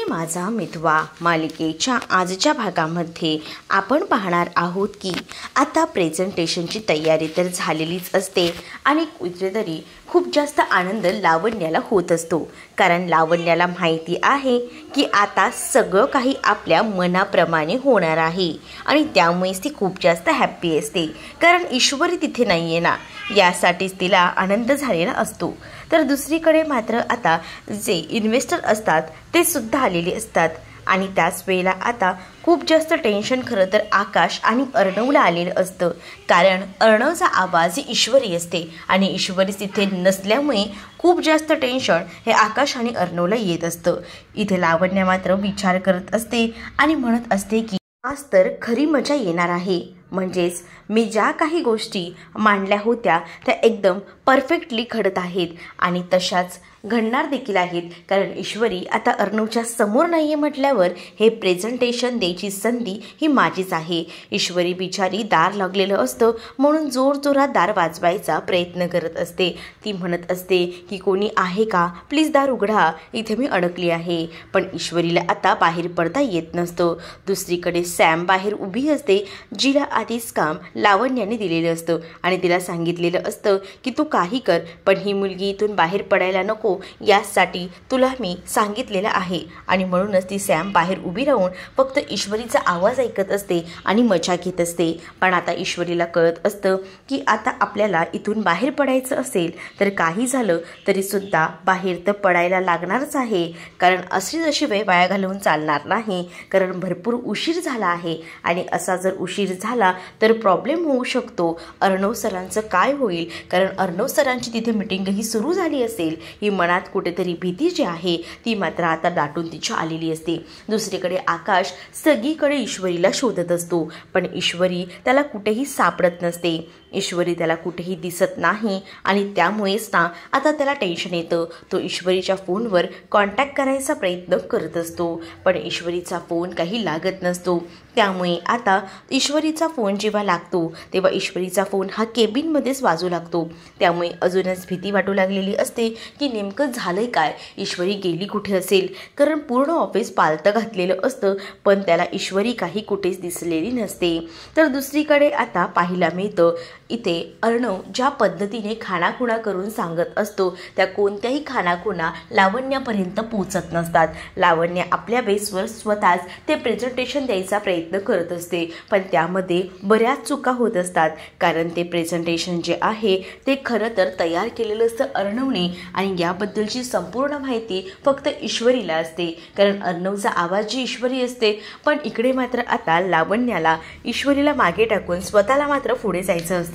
माझा मितवा मालिकेच्या आजच्या भागामध्ये आपण पाहणार आहोत की आता प्रेझेंटेशनची तयारी तर झालेलीच असते आणि कुठेतरी खूप जास्त आनंद लावण्याला होत असतो, कारण लावण्याला माहिती आहे की आता सगळं काही आपल्या मनाप्रमाणे होणार आहे आणि त्यामुळेच ती खूप जास्त हॅप्पी असते, कारण ईश्वरी तिथे नाही आहे ना, यासाठीच तिला आनंद झालेला असतो। तर दुसरीकडे मात्र आता जे इन्व्हेस्टर असतात ते सुद्धा आलेले असतात आणि त्याच वेळेला आता खूप जास्त टेन्शन खरं तर आकाश आणि अर्णवला आलेलं असतं, कारण अर्णवचा आवाज ईश्वरी असते आणि ईश्वरी तिथे नसल्यामुळे खूप जास्त टेन्शन हे आकाश आणि अर्णवला येत असतं। इथे लावण्य मात्र विचार करत असते आणि म्हणत असते की आज तर खरी मजा येणार आहे, म्हणजेच मी ज्या काही गोष्टी मांडल्या होत्या त्या एकदम परफेक्टली घडत आहेत आणि तशाच घडणार देखील आहेत, कारण ईश्वरी आता अर्णवच्या समोर नाही आहे म्हटल्यावर हे प्रेझेंटेशन द्यायची संधी ही माझीच आहे। ईश्वरी बिचारी दार लागलेलं असतं म्हणून जोरजोरात दार वाजवायचा प्रयत्न करत असते। ती म्हणत असते की कोणी आहे का, प्लीज दार उघडा, इथे मी अडकली आहे। पण ईश्वरीला आता बाहेर पडता येत नसतं। दुसरीकडे सॅम बाहेर उभी असते, जिला आधीच काम लावण्याने दिलेलं असतं आणि तिला सांगितलेलं असतं की तू काही कर पण ही मुलगी इथून बाहेर पडायला नको, यासाठी तुला मी सांगितलेलं आहे। आणि म्हणूनच ती सॅम बाहेर उभी राहून फक्त ईश्वरीचा आवाज ऐकत असते आणि मजा घेत असते। पण आता ईश्वरीला कळत असतं की आता आपल्याला इथून बाहेर पडायचं असेल तर काही झालं तरी सुद्धा बाहेर तर पडायला लागणारच आहे, कारण अशी जशी वेळ वाया घालवून चालणार नाही, कारण भरपूर उशीर झाला आहे आणि असा जर उशीर झाला तर प्रॉब्लेम होऊ शकतो। अर्णव सरांचं काय होईल, कारण अर्णव सरांची तिथे मीटिंगही सुरू झाली असेल, ही मनात कुठेतरी भीती जी आहे ती मात्र आता दाटून तिच्या आलेली असते। दुसरीकडे आकाश सगळीकडे ईश्वरीला शोधत असतो, पण ईश्वरी त्याला कुठेही सापडत नसते, ईश्वरी त्याला कुठेही दिसत नाही आणि त्यामुळेच ना आता त्याला टेन्शन येतं। तो ईश्वरीच्या फोनवर कॉन्टॅक्ट करायचा प्रयत्न करत असतो, पण ईश्वरीचा फोन काही लागत नसतो। त्यामुळे आता ईश्वरीचा फोन जेव्हा लागतो तेव्हा ईश्वरीचा फोन हा केबिनमध्येच वाजू लागतो, त्यामुळे अजूनच भीती वाटू लागलेली असते की नेमकं झालंय काय, ईश्वरी गेली कुठे असेल, कारण पूर्ण ऑफिस पालतं घातलेलं असतं पण त्याला ईश्वरी काही कुठेच दिसलेली नसते। तर दुसरीकडे आता पाहायला मिळतं इथे अर्णव ज्या पद्धतीने खाणाखुणा करून सांगत असतो त्या कोणत्याही खाणाखुणा लावण्यापर्यंत पोचत नसतात। लावण्य आपल्या बेसवर स्वतःच ते प्रेझेंटेशन द्यायचा प्रयत्न करत असते, पण त्यामध्ये बऱ्याच चुका होत असतात, कारण ते प्रेझेंटेशन जे आहे ते खरं तर तयार केलेलं असतं अर्णवने आणि याबद्दलची संपूर्ण माहिती फक्त ईश्वरीला असते, कारण अर्णवचा आवाज जी ईश्वरी असते। पण इकडे मात्र आता लावण्याला ईश्वरीला मागे टाकून स्वतःला मात्र पुढे जायचं असतं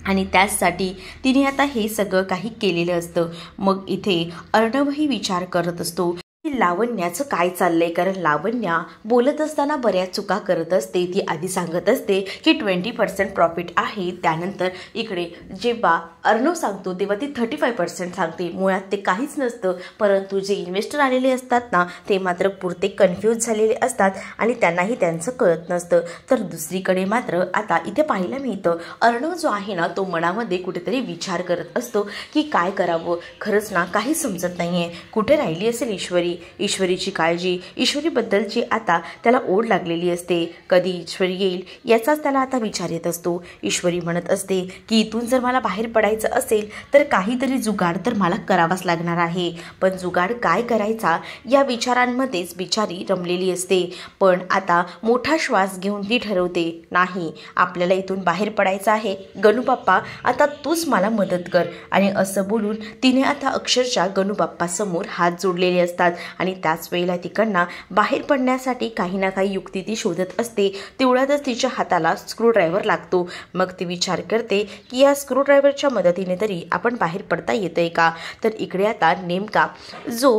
आणि त्याचसाठी तिने आता हे सगळं काही केलेलं असतं। मग इथे अर्णवही विचार करत असतो की लावण्याचं काय चाललंय, कारण लावण्या बोलत असताना बऱ्याच चुका करत असते। ती आधी सांगत असते की 20% प्रॉफिट आहे, त्यानंतर इकडे जेव्हा अर्णव सांगतो तेव्हा ती 35% सांगते, मुळात ते काहीच नसतं, परंतु जे इन्व्हेस्टर आलेले असतात ना ते मात्र पुरते कन्फ्यूज झालेले असतात आणि त्यांनाही त्यांचं कळत नसतं। तर दुसरीकडे मात्र आता इथे पाहायला मिळतं अर्णव जो आहे ना तो मनामध्ये कुठेतरी विचार करत असतो की काय करावं, खरंच ना काही समजत नाही आहे, कुठे राहिली असेल ईश्वरी, ईश्वरीची काळजी, ईश्वरीबद्दलची आता त्याला ओढ लागलेली असते, कधी ईश्वरी येईल याचाच त्याला आता विचार येत असतो। ईश्वरी म्हणत असते की इथून जर मला बाहेर पडायचं असेल तर काहीतरी जुगाड तर मला करावाच लागणार आहे, पण जुगाड काय करायचा या विचारांमध्येच बिचारी रमलेली असते। पण आता मोठा श्वास घेऊन ती ठरवते, नाही आपल्याला इथून बाहेर पडायचं आहे, गणूबाप्पा आता तूच मला मदत कर, आणि असं बोलून तिने आता अक्षरशः गणूबाप्पासमोर हात जोडलेले असतात आणि त्याच वेळेला तिकडनं बाहेर पडण्यासाठी काही ना काही युक्ती ती शोधत असते। तेवढ्यातच तिच्या हाताला स्क्रूड्रायव्हर लागतो। मग ती विचार करते की या स्क्रूड्रायव्हरच्या मदतीने तरी आपण बाहेर पडता येतंय का। तर इकडे आता नेमका जो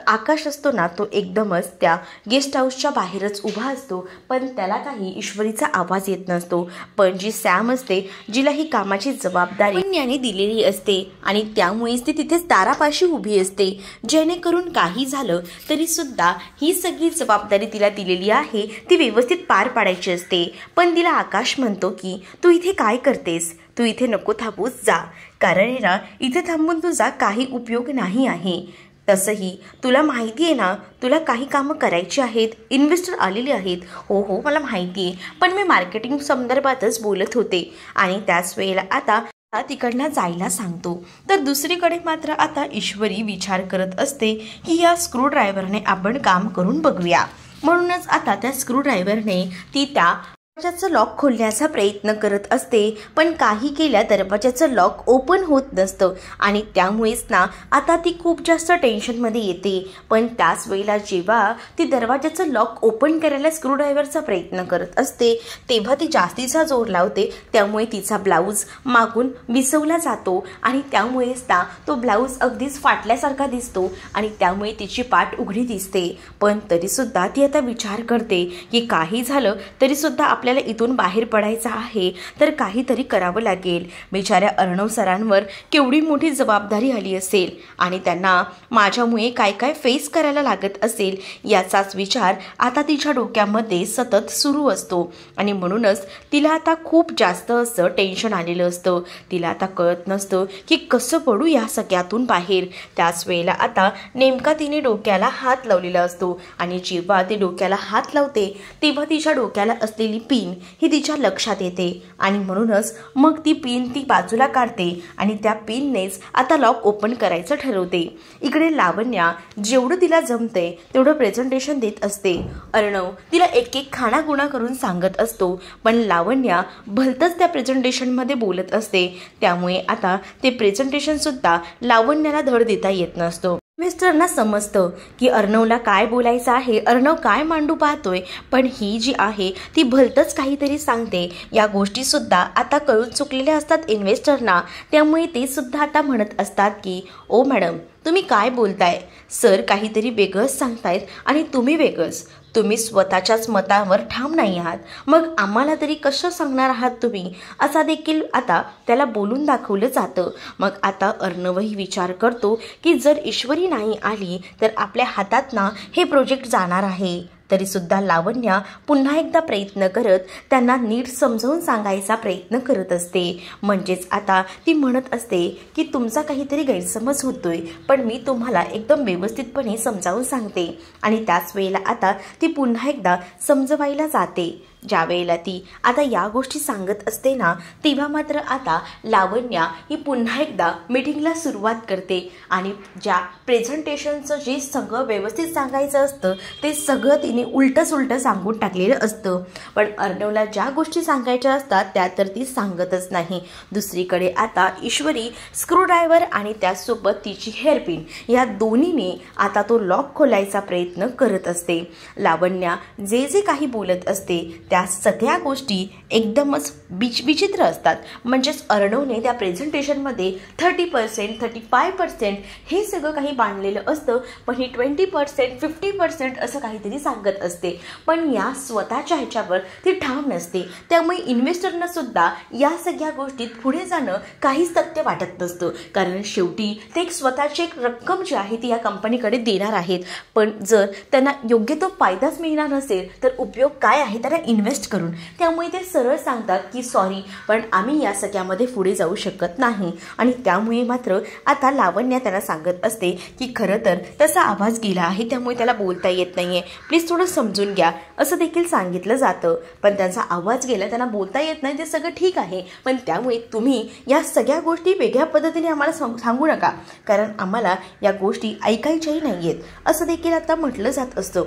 आकाश असतो ना तो एकदमच त्या गेस्ट हाऊसच्या बाहेरच उभा असतो, पण त्याला काही ईश्वरीचा आवाज येत नसतो। पण जी सॅम असते जिला ही कामाची जबाबदारी याने दिलेली असते आणि त्यामुळेच ती तिथेच दारापाशी उभी असते, जेणेकरून काही झालं तरी सुद्धा ही सगळी जबाबदारी तिला दिलेली आहे ती व्यवस्थित पार पाडायची असते। पण तिला आकाश म्हणतो की तू इथे काय करतेस, तू इथे नको थांबूच, जा, कारण ना इथे थांबून तुझा काही उपयोग नाही आहे। तसंही तुला माहिती आहे ना, तुला काही कामं करायची आहेत, इन्व्हेस्टर आलेले आहेत. हो हो मला माहिती आहे, पण मी मार्केटिंग संदर्भातच बोलत होते आणि त्याच वेळेला आता तिकडनं जायला सांगतो. तर दुसरीकडे मात्र आता ईश्वरी विचार करत असते की या स्क्रूड्रायव्हरने आपण काम करून बघूया. म्हणूनच आता त्या स्क्रूड्रायव्हरने ती त्या दरवाजाचं लॉक खोलण्याचा प्रयत्न करत असते, पण काही केल्या दरवाजाचं लॉक ओपन होत नसतं आणि त्यामुळेच ना आता ती खूप जास्त टेन्शनमध्ये येते. पण त्याच वेळेला जेव्हा ती दरवाजाचं लॉक ओपन करायला स्क्रूड्रायव्हरचा प्रयत्न करत असते तेव्हा ती जास्तीचा जोर लावते, त्यामुळे तिचा ब्लाऊज मागून विसवला जातो आणि त्यामुळेच ना तो ब्लाऊज अगदीच फाटल्यासारखा दिसतो आणि त्यामुळे तिची पाठ उघडी दिसते. पण तरीसुद्धा ती आता विचार करते की काही झालं तरीसुद्धा आपल्याला इथून बाहेर पडायचं आहे, तर काहीतरी करावं लागेल. बिचाऱ्या अर्णव सरांवर केवढी मोठी जबाबदारी आली असेल आणि त्यांना माझ्यामुळे काय काय फेस करायला लागत असेल याचाच विचार आता तिच्या डोक्यामध्ये सतत सुरू असतो आणि म्हणूनच तिला आता खूप जास्त असं टेन्शन आलेलं असतं. तिला आता कळत नसतं की कसं पडू या सगळ्यातून बाहेर. त्याच वेळेला आता नेमका तिने डोक्याला हात लावलेला असतो आणि जेव्हा ती डोक्याला हात लावते तेव्हा तिच्या डोक्याला असलेली पिन ही तिच्या लक्षात येते आणि म्हणूनच मग ती पिन ती बाजूला काढते आणि त्या पिननेच आता लॉक ओपन करायचं ठरवते. इकडे लावण्या जेवढं तिला जमते तेवढं प्रेझेंटेशन देत असते. अर्णव तिला एक एक खाणागुणा करून सांगत असतो, पण लावण्या भलतंच त्या प्रेझेंटेशनमध्ये बोलत असते. त्यामुळे आता ते प्रेझेंटेशनसुद्धा लावण्याला धड देता येत नसतो. इन्व्हेस्टरना समजतं की अर्णवला काय बोलायचं आहे, अर्णव काय मांडू पाहतोय, पण ही जी आहे ती भलतंच काहीतरी सांगते. या गोष्टीसुद्धा आता कळून चुकलेल्या असतात इन्व्हेस्टरना. त्यामुळे ते सुद्धा आता म्हणत असतात की ओ मॅडम तुम्ही काय बोलताय, सर काहीतरी वेगळंच सांगतायत आणि तुम्ही वेगळंच. तुम्ही स्वतःच्याच मतावर ठाम नाही आहात, मग आम्हाला तरी कसं सांगणार आहात तुम्ही, असा देखील आता त्याला बोलून दाखवलं जातं. मग आता अर्णवही विचार करतो की जर ईश्वरी नाही आली तर आपल्या हातात ना हे प्रोजेक्ट जाणार आहे. तरीसुद्धा लावण्या पुन्हा एकदा प्रयत्न करत त्यांना नीट समजावून सांगायचा प्रयत्न करत असते. म्हणजेच आता ती म्हणत असते की तुमचा काहीतरी गैरसमज होतोय, पण मी तुम्हाला एकदम व्यवस्थितपणे समजावून सांगते. आणि त्याच वेळेला आता ती पुन्हा एकदा समजवायला जाते. ज्या वेळेला ती आता या गोष्टी सांगत असते ना तेव्हा मात्र आता लावण्या ही पुन्हा एकदा मीटिंगला सुरुवात करते आणि ज्या प्रेझेंटेशनचं जे सगळं व्यवस्थित सांगायचं असतं ते सगळं तिने उलटं सांगून टाकलेलं असतं. पण अर्णवला ज्या गोष्टी सांगायच्या असतात त्या तर ती सांगतच नाही. दुसरीकडे आता ईश्वरी स्क्रूड्रायव्हर आणि त्यासोबत तिची हेअरपिन या दोन्हीने आता तो लॉक खोलायचा प्रयत्न करत असते. लावण्या जे जे काही बोलत असते त्या सगळ्या गोष्टी एकदमच विचित्र असतात. म्हणजेच अर्णवने त्या प्रेझेंटेशनमध्ये 30%, 35% हे सगळं काही बांधलेलं असतं, पण ही 20%, 50% असं काहीतरी सांगत असते. पण या स्वतःच्या ह्याच्यावर ती ठाम नसते. त्यामुळे इन्व्हेस्टरना सुद्धा या सगळ्या गोष्टीत पुढे जाणं काहीच तथ्य वाटत नसतं, कारण शेवटी ते एक स्वतःची एक रक्कम जी आहे ती या कंपनीकडे देणार आहेत. पण जर त्यांना योग्य तो फायदाच मिळणार नसेल तर उपयोग काय आहे त्यांना इन्व्हेस्ट करून. त्यामुळे ते सरळ सांगतात की सॉरी, पण आम्ही या सगळ्यामध्ये पुढे जाऊ शकत नाही. आणि त्यामुळे मात्र आता लावण्या त्यांना सांगत असते की खरं तर त्याचा आवाज गेला आहे, त्यामुळे त्याला बोलता येत नाहीये, प्लीज थोडं समजून घ्या असं देखील सांगितलं जातं. पण त्यांचा आवाज गेला, त्यांना बोलता येत नाही, ते सगळं ठीक आहे, पण त्यामुळे तुम्ही या सगळ्या गोष्टी वेगळ्या पद्धतीने आम्हाला सांगू नका, कारण आम्हाला या गोष्टी ऐकायच्याही नाही आहेत असं देखील आता म्हटलं जात असतं.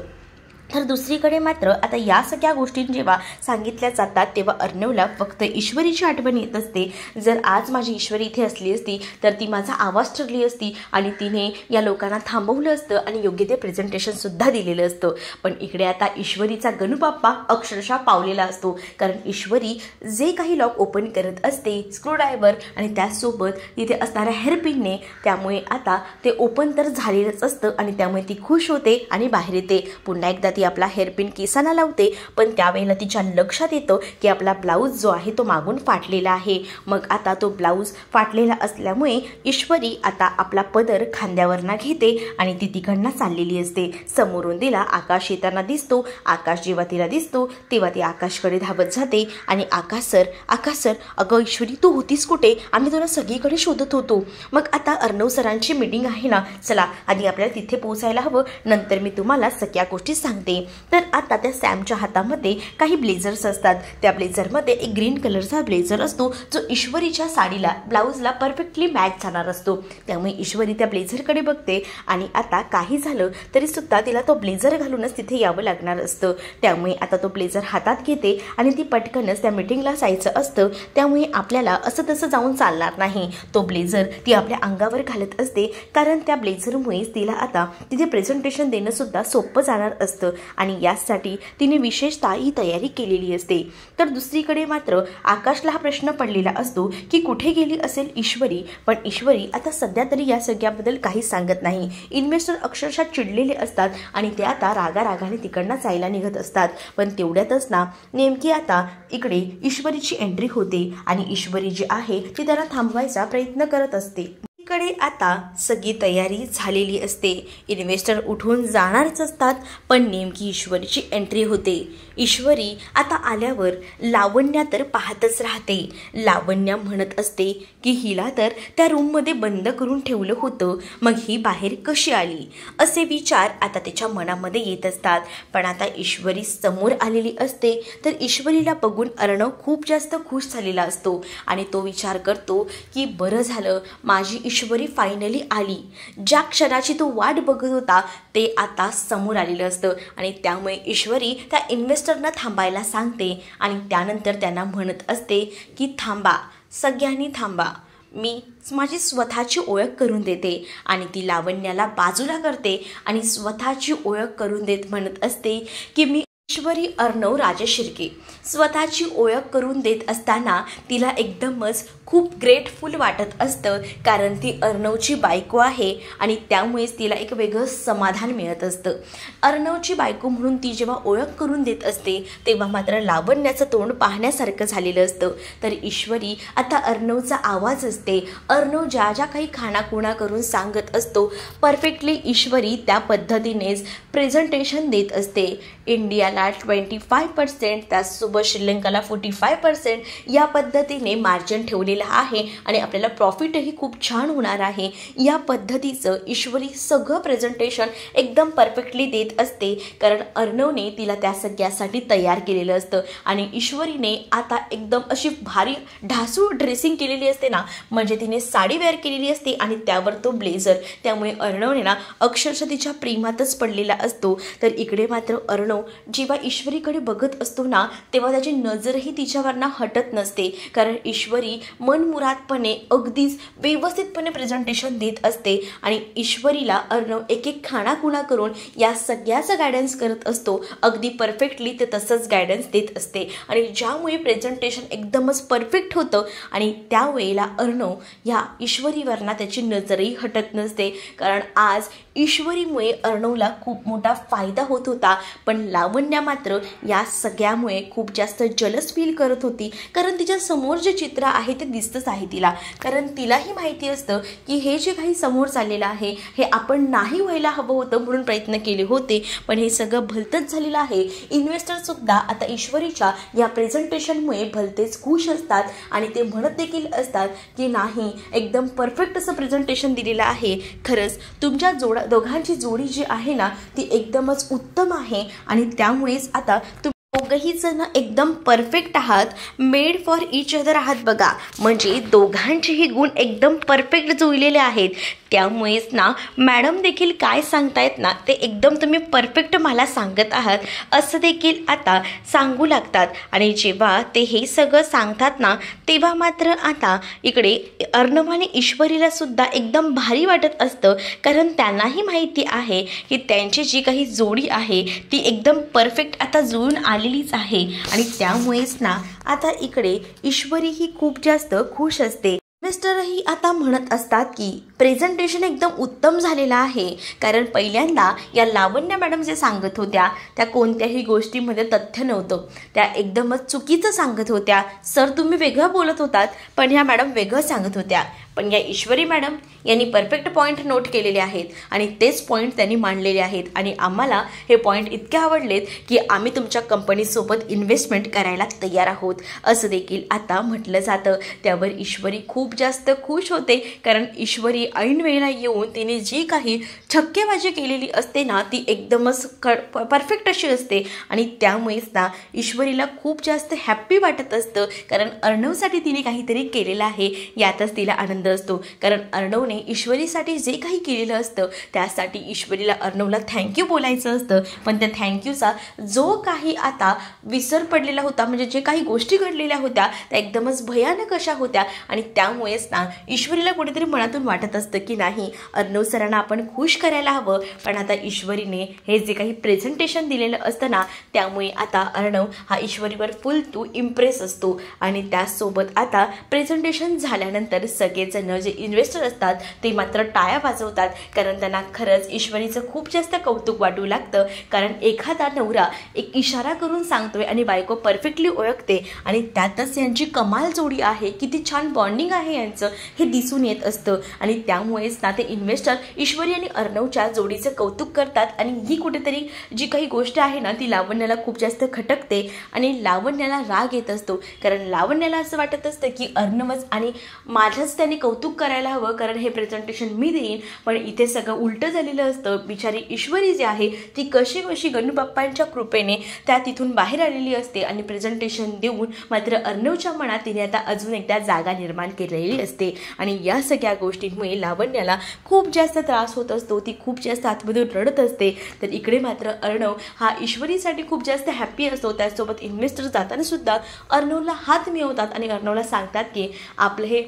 तर दुसरीकडे मात्र आता या सगळ्या गोष्टी जेव्हा सांगितल्या जातात तेव्हा अर्णवला फक्त ईश्वरीची आठवण येत असते. जर आज माझी ईश्वरी इथे असली असती तर ती माझा आवाज ठरली असती आणि तिने या लोकांना थांबवलं असतं आणि योग्य ते प्रेझेंटेशनसुद्धा दिलेलं असतं. पण इकडे आता ईश्वरीचा गणूबाप्पा अक्षरशः पावलेला असतो, कारण ईश्वरी जे काही लॉक ओपन करत असते स्क्रूड्रायव्हर आणि त्याचसोबत तिथे असणाऱ्या हेअरपिनने, त्यामुळे आता ते ओपन तर झालेलंच असतं आणि त्यामुळे ती खुश होते आणि बाहेर येते. पुन्हा एकदा ती आपला हेअरपिन केसांना लावते, पण त्यावेळेला तिच्या लक्षात येतं की आपला ब्लाऊज जो आहे तो मागून फाटलेला आहे. मग आता तो ब्लाऊज फाटलेला असल्यामुळे ईश्वरी आता आपला पदर खांद्यावरना घेते आणि ती तिकडनं चाललेली असते. समोरून तिला आकाश येताना दिसतो. आकाश जेव्हा तिला दिसतो तेव्हा ती आकाशकडे धावत जाते आणि आकाश सर अगं ईश्वरी तू होतीस कुठे? आम्ही तुला सगळीकडे शोधत होतो. मग आता अर्णव सरांची मीटिंग आहे ना, चला आधी आपल्याला तिथे पोहोचायला हवं, नंतर मी तुम्हाला सगळ्या गोष्टी सांगते. तर आता त्या सॅमच्या हातामध्ये काही ब्लेझर्स असतात. त्या ब्लेझरमध्ये एक ग्रीन कलरचा ब्लेझर असतो जो ईश्वरीच्या साडीला ब्लाऊजला परफेक्टली मॅच जाणार असतो. त्यामुळे ईश्वरी त्या ब्लेझरकडे बघते आणि आता काही झालं तरी सुद्धा तिला तो ब्लेझर घालूनच तिथे यावं लागणार असतं. त्यामुळे आता तो ब्लेझर हातात घेते आणि ती पटकनच त्या मीटिंगला जायचं असतं. त्यामुळे आपल्याला असं तसं जाऊन चालणार नाही. तो ब्लेझर ती आपल्या अंगावर घालत असते, कारण त्या ब्लेझरमुळेच तिला आता तिथे प्रेझेंटेशन देणं सुद्धा सोपं जाणार असतं आणि यासाठी तिने विशेषतः ही तयारी केलेली असते. तर दुसरीकडे मात्र आकाशला हा प्रश्न पडलेला असतो की कुठे गेली असेल ईश्वरी. पण ईश्वरी आता सध्या तरी या सगळ्याबद्दल काहीच सांगत नाही. इन्व्हेस्टर अक्षरशः चिडलेले असतात आणि ते आता रागारागाने तिकडनं जायला निघत असतात. पण तेवढ्यातच ना नेमकी आता इकडे ईश्वरीची एंट्री होते आणि ईश्वरी जी आहे ती त्यांना थांबवायचा प्रयत्न करत असते. कडे आता सगळी तयारी झालेली असते. इन्व्हेस्टर उठून जाणारच असतात, पण नेमकी ईश्वरीची एंट्री होते. ईश्वरी आता आल्यावर लावण्या तर पाहतच राहते. लावण्या म्हणत असते की हिला तर त्या रूममध्ये बंद करून ठेवलं होतं, मग ही बाहेर कशी आली असे विचार आता तिच्या मनामध्ये येत असतात. पण आता ईश्वरी समोर आलेली असते. तर ईश्वरीला बघून अर्णव खूप जास्त खुश झालेला असतो आणि तो विचार करतो की बरं झालं माझी ईश्वरी फायनली आली. ज्या क्षणाची तो वाट बघत होता ते आता समोर आलेलं असतं आणि त्यामुळे ईश्वरी त्या इन्व्हेस्टरना थांबायला सांगते आणि त्यानंतर त्यांना म्हणत असते की थांबा, सगळ्यांनी थांबा, मी माझी स्वतःची ओळख करून देते. आणि ती लावण्याला बाजूला करते आणि स्वतःची ओळख करून देत म्हणत असते की मी ईश्वरी अर्णव राजशिर्के. स्वतःची ओळख करून देत असताना तिला एकदमच खूप ग्रेटफुल वाटत असतं, कारण ती अर्णवची बायको आहे आणि त्यामुळेच तिला एक वेगळं समाधान मिळत असतं. अर्णवची बायको म्हणून ती जेव्हा ओळख करून देत असते तेव्हा मात्र लावण्याचं तोंड पाहण्यासारखं झालेलं असतं. तर ईश्वरी आता अर्णवचा आवाज असते. अर्णव ज्या ज्या काही खाणाखुणा करून सांगत असतो परफेक्टली ईश्वरी त्या पद्धतीनेच प्रेझेंटेशन देत असते. इंडियाला 25%, त्याचसोबत श्रीलंकाला 45% या पद्धतीने मार्जिन ठेवलेलं आहे आणि आपल्याला प्रॉफिटही खूप छान होणार आहे. या पद्धतीचं ईश्वरी सगळं प्रेझेंटेशन एकदम परफेक्टली देत असते, कारण अर्णवने तिला त्या सगळ्यासाठी तयार केलेलं असतं आणि ईश्वरीने आता एकदम अशी भारी ढासूळ ड्रेसिंग केलेली असते ना, म्हणजे तिने साडी वेअर केलेली असते आणि त्यावर तो ब्लेझर. त्यामुळे अर्णवने ना अक्षरशः तिच्या प्रेमातच पडलेला असतो. तर इकडे मात्र अर्णव जेव्हा ईश्वरीकडे बघत असतो ना तेव्हा त्याची नजरही तिच्यावरना हटत नसते, कारण ईश्वरी मनमुरादपणे अगदीच व्यवस्थितपणे प्रेझेंटेशन देत असते आणि ईश्वरीला अर्णव एक एक खाणाखुणा करून या सगळ्याचं गायडन्स करत असतो. अगदी परफेक्टली ते तसंच गायडन्स देत असते आणि ज्यामुळे प्रेझेंटेशन एकदमच परफेक्ट होतं आणि त्यावेळेला अर्णव या ईश्वरीवरना त्याची नजरही हटत नसते, कारण आज ईश्वरीमुळे अर्णवला खूप मोठा फायदा होत होता. पण लावण्या मात्र या सगळ्यामुळे खूप जास्त जलस फील करत होती, कारण तिच्या समोर जे चित्र आहे ते दिसतच आहे तिला, कारण तिलाही माहिती असतं की हे जे काही समोर चाललेलं आहे हे आपण नाही व्हायला हवं होतं, म्हणून प्रयत्न केले होते, पण हे सगळं भलतंच झालेलं आहे. इन्व्हेस्टरसुद्धा आता ईश्वरीच्या या प्रेझेंटेशनमुळे भलतेच खुश असतात आणि ते म्हणत देखील असतात की नाही एकदम परफेक्ट असं प्रेझेंटेशन दिलेलं आहे. खरंच तुमच्या दोघांची जोडी जी आहे ना ती एकदमच उत्तम आहे आणि त्यामुळेच आता दोघंही जण एकदम परफेक्ट आहात, मेड फॉर इच अदर आहात बघा. म्हणजे दोघांचेही गुण एकदम परफेक्ट जुळलेले आहेत. त्यामुळेच ना मॅडम देखील काय सांगतायत ना ते एकदम तुम्ही परफेक्ट मला सांगत आहात असं देखील आता सांगू लागतात. आणि जेव्हा ते हे सगळं सांगतात ना तेव्हा मात्र आता इकडे अर्णव आणि ईश्वरीला सुद्धा एकदम भारी वाटत असतं, कारण त्यांनाही माहिती आहे की त्यांची जी काही जोडी आहे ती एकदम परफेक्ट आता जुळून आलेलीच आहे आणि त्यामुळेच ना आता इकडे ईश्वरी ही खूप जास्त खुश असते. इन्व्हेस्टरही आता म्हणत असतात की प्रेझेंटेशन एकदम उत्तम झालेलं आहे, कारण पहिल्यांदा या लावण्य मॅडम जे सांगत होत्या त्या कोणत्याही गोष्टीमध्ये तथ्य नव्हतं, त्या एकदमच चुकीचं सांगत होत्या. सर तुम्ही वेगळं बोलत होतात पण ह्या मॅडम वेगळं सांगत होत्या. पण या ईश्वरी मॅडम यांनी परफेक्ट पॉईंट नोट केलेले आहेत आणि तेच पॉईंट त्यांनी मांडलेले आहेत आणि आम्हाला हे पॉईंट इतके आवडलेत की आम्ही तुमच्या कंपनीसोबत इन्व्हेस्टमेंट करायला तयार आहोत असं देखील आता म्हटलं जातं. त्यावर ईश्वरी खूप जास्त खुश होते, कारण ईश्वरी ऐन वेळेला येऊन तिने जी काही छक्केबाजी केलेली असते ना ती एकदमच परफेक्ट अशी असते आणि त्यामुळेच ना ईश्वरीला खूप जास्त हॅप्पी वाटत असतं, कारण अर्णवसाठी तिने काहीतरी केलेलं आहे यातच तिला आनंद असतो. कारण अर्णवने ईश्वरीसाठी जे काही केलेलं असतं त्यासाठी ईश्वरीला अर्णवला थँक्यू बोलायचं असतं, पण त्या थँक्यूचा जो काही आता विसर पडलेला होता, म्हणजे जे काही गोष्टी घडलेल्या होत्या त्या एकदमच भयानक अशा होत्या आणि त्यामुळेच ना ईश्वरीला कुठेतरी मनातून वाटत असतं की नाही अर्णव सरांना आपण खुश करायला हवं. पण आता ईश्वरीने हे जे काही प्रेझेंटेशन दिलेलं असतं ना त्यामुळे आता अर्णव हा ईश्वरीवर फुल टू इम्प्रेस असतो आणि त्याचसोबत आता प्रेझेंटेशन झाल्यानंतर सगळेजण जे इन्व्हेस्टर असतात ते मात्र टाळ्या वाजवतात, कारण त्यांना खरंच ईश्वरीचं खूप जास्त कौतुक वाटू लागतं. कारण एखादा नवरा एक इशारा करून सांगतोय आणि बायको परफेक्टली ओळखते आणि त्यातच यांची कमाल जोडी आहे, किती छान बॉन्डिंग आहे यांचं हे दिसून येत असतं आणि त्यामुळेच ना ते इन्व्हेस्टर ईश्वरी आणि अर्णवच्या जोडीचं कौतुक करतात. आणि ही कुठेतरी जी काही गोष्ट आहे ना ती लावण्याला खूप जास्त खटकते आणि लावण्याला राग येत असतो, कारण लावण्याला असं वाटत असतं की अर्णवच आणि माझंच त्यांनी कौतुक करायला हवं, कारण हे प्रेझेंटेशन मी देईन. पण इथे सगळं उलटं झालेलं असतं. बिचारी ईश्वरी जी आहे ती कशी कशी गणूबाप्पांच्या कृपेने त्या तिथून बाहेर आलेली असते आणि प्रेझेंटेशन देऊन मात्र अर्णवच्या मनात तिने आता अजून एकदा जागा निर्माण केलेली असते आणि या सगळ्या गोष्टींमुळे लावण्याला खूप जास्त त्रास होत असतो. ती खूप जास्त आतमधून रडत असते. तर इकडे मात्र अर्णव हा ईश्वरीसाठी खूप जास्त हॅप्पी असतो. त्यासोबत इन्व्हेस्टर जाताना सुद्धा अर्णवला हात मिळवतात आणि अर्णवला सांगतात की आपलं हे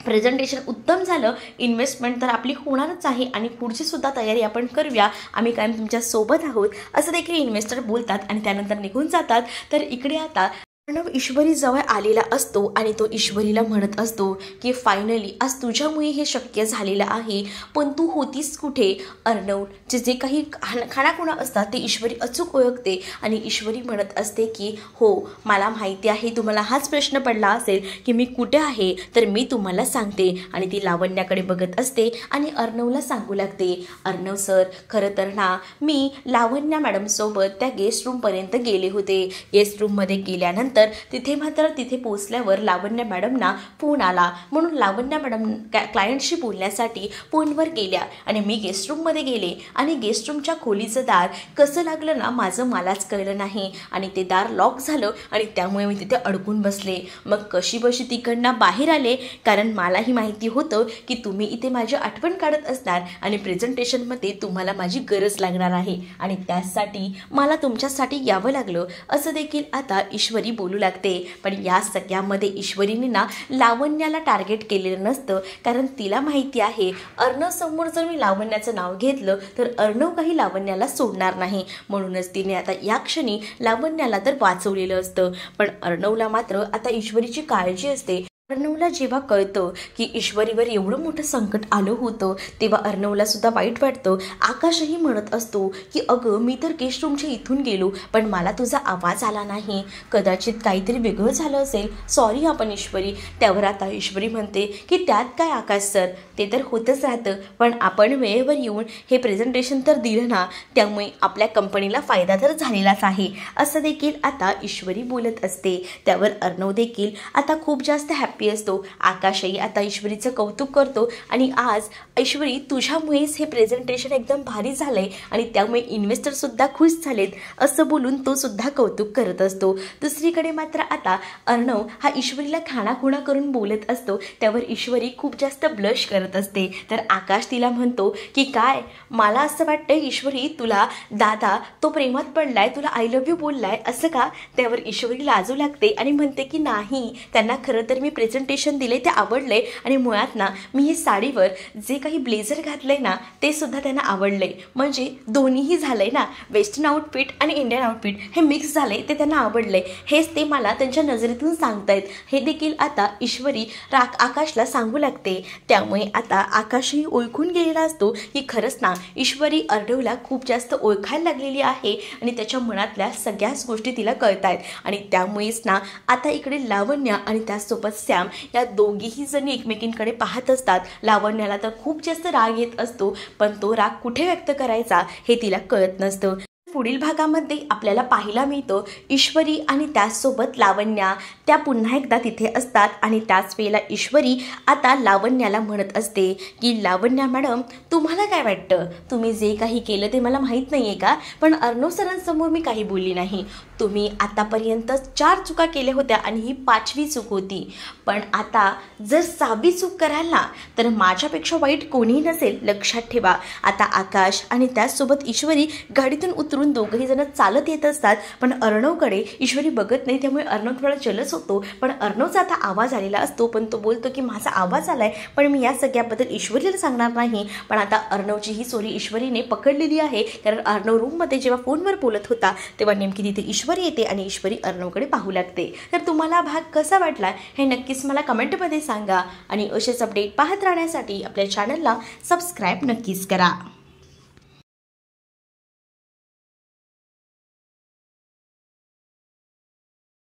प्रेझेंटेशन उत्तम झालं, इन्व्हेस्टमेंट तर आपली होणारच आहे आणि पुढची सुद्धा तयारी आपण करूया, आम्ही कायम तुमच्या सोबत आहोत असं देखील इन्व्हेस्टर बोलतात आणि त्यानंतर निघून जातात. तर इकडे आता अर्णव ईश्वरी जवळ आलेला असतो आणि तो ईश्वरीला म्हणत असतो की फायनली आज तुझ्यामुळे हे शक्य झालेलं आहे, पण तू होतीस कुठे. अर्णवचे जे काही खाणाखुणा असतात ते ईश्वरी अचूक ओळखते आणि ईश्वरी म्हणत असते की हो मला माहिती आहे तुम्हाला हाच प्रश्न पडला असेल की मी कुठे आहे, तर मी तुम्हाला सांगते. आणि ती लावण्याकडे बघत असते आणि अर्णवला सांगू लागते, अर्णव सर खरं तर ना मी लावण्या मॅडमसोबत त्या गेस्ट रूमपर्यंत गेले होते. गेस्ट रूममध्ये गेल्यानंतर तिथे पोहोचल्यावर लावण्य मॅडमना फोन आला, म्हणून लावण्य मॅडम क्लायंटशी बोलण्यासाठी फोनवर गेल्या आणि मी गेस्ट रूममध्ये गेले आणि गेस्ट रूमच्या खोलीचं दार कसं लागलं ना माझं मलाच कळलं नाही आणि ते दार लॉक झालं आणि त्यामुळे मी तिथे अडकून बसले. मग कशी बशी तिकडनं बाहेर आले, कारण मलाही माहिती होतं की तुम्ही इथे माझी आठवण काढत असणार आणि प्रेझेंटेशनमध्ये तुम्हाला माझी गरज लागणार आहे आणि त्यासाठी मला तुमच्यासाठी यावं लागलं असं देखील आता ईश्वरी बोलू लागते. पण या सगळ्यामध्ये ईश्वरीने ना लावण्याला टार्गेट केलेलं नसतं, कारण तिला माहिती आहे अर्णव समोर जर मी लावण्याचं नाव घेतलं तर अर्णव काही लावण्याला सोडणार नाही, म्हणूनच तिने आता या क्षणी लावण्याला तर वाचवलेलं असतं. पण अर्णवला मात्र आता ईश्वरीची काळजी असते. अर्णवला जेव्हा कळतं की ईश्वरीवर एवढं मोठं संकट आलं होतं तेव्हा अर्णवला सुद्धा वाईट वाटतं. आकाशही म्हणत असतो की अगं मी तर गेस्ट रूमच्या इथून गेलो पण मला तुझा आवाज आला नाही, कदाचित काहीतरी वेगळं झालं असेल, सॉरी आपण ईश्वरी. त्यावर आता ईश्वरी म्हणते की त्यात काय आकाश सर, ते तर होतच राहतं, पण आपण वेळेवर येऊन हे प्रेझेंटेशन तर दिलं ना, त्यामुळे आपल्या कंपनीला फायदा तर झालेलाच आहे असं देखील आता ईश्वरी बोलत असते. त्यावर अर्णव देखील आता खूप जास्त हॅप्पी असतो. आकाशही आता ईश्वरीचं कौतुक करतो आणि आज ईश्वरी तुझ्यामुळेच हे प्रेझेंटेशन एकदम भारी झालंय आणि त्यामुळे इन्व्हेस्टर सुद्धा खुश झालेत असं बोलून तो सुद्धा कौतुक करत असतो. दुसरीकडे मात्र आता अर्णव हा ईश्वरीला खाणाखुणा करून बोलत असतो. त्यावर ईश्वरी खूप जास्त ब्लश करत असते. तर आकाश तिला म्हणतो की काय मला असं वाटतं ईश्वरी तुला दादा तो प्रेमात पडलाय, तुला आय लव्ह यू बोललाय असं का. त्यावर ईश्वरी लाजू लागते आणि म्हणते की नाही, त्यांना खरं तर मी प्रेझेंटेशन दिले ते आवडले आणि मुळात ना मी ही साडीवर जे काही ब्लेझर घातलंय ना ते सुद्धा त्यांना आवडले. म्हणजे दोन्हीही झालंय ना, वेस्टर्न आउटफिट आणि इंडियन आउटफिट हे मिक्स झाले ते त्यांना आवडले. हेच ते मला त्यांच्या नजरेतून सांगतायत. हे देखील आता ईश्वरी आकाशला सांगू लागते. त्यामुळे आता आकाशही ओळखून गेलेला असतो की खरंच ना ईश्वरी अर्णवला खूप जास्त ओळखायला लागलेली आहे आणि त्याच्या मनातल्या सगळ्याच गोष्टी तिला कळतायत. आणि त्यामुळेच ना आता इकडे लावण्य आणि त्यासोबत सॅम या दोघीही जणी एकमेकींकडे पाहत असतात. लावण्याला तर खूप जास्त राग येत असतो, पण तो राग कुठे व्यक्त करायचा हे तिला कळत नसतं. पुढील भागामध्ये आपल्याला पाहायला मिळतं ईश्वरी आणि त्याचसोबत लावण्या त्या पुन्हा एकदा तिथे असतात आणि त्याच वेळेला ईश्वरी आता लावण्याला म्हणत असते की लावण्या मॅडम, तुम्हाला काय वाटतं, तुम्ही जे काही केलं ते मला माहीत नाही आहे का, पण अर्णव सरांसमोर मी काही बोलली नाही. तुम्ही आतापर्यंत 4 चुका केल्या होत्या आणि ही 5वी चूक होती. पण आता जर 6वी चूक कराल ना तर माझ्यापेक्षा वाईट कोणीही नसेल, लक्षात ठेवा. आता आकाश आणि त्याचसोबत ईश्वरी गाडीतून उतरून दोघंही जण चालत येत असतात, पण अर्णवकडे ईश्वरी बघत नाही. त्यामुळे अर्णव थोडा जलस होतो. पण अर्णवचा आता आवाज आलेला असतो, पण तो बोलतो की माझा आवाज आलाय पण मी या सगळ्याबद्दल ईश्वरीला सांगणार नाही. पण आता अर्णवची ही चोरी ईश्वरीने पकडलेली आहे, कारण अर्णव रूममध्ये जेव्हा फोनवर बोलत होता तेव्हा नेमकी तिथे ईश्वरी येते आणि ईश्वरी अर्णवकडे पाहू लागते. तर तुम्हाला भाग कसा वाटला हे नक्कीच मला कमेंटमध्ये सांगा आणि असेच अपडेट पाहत राहण्यासाठी आपल्या चॅनलला सबस्क्राईब नक्कीच करा.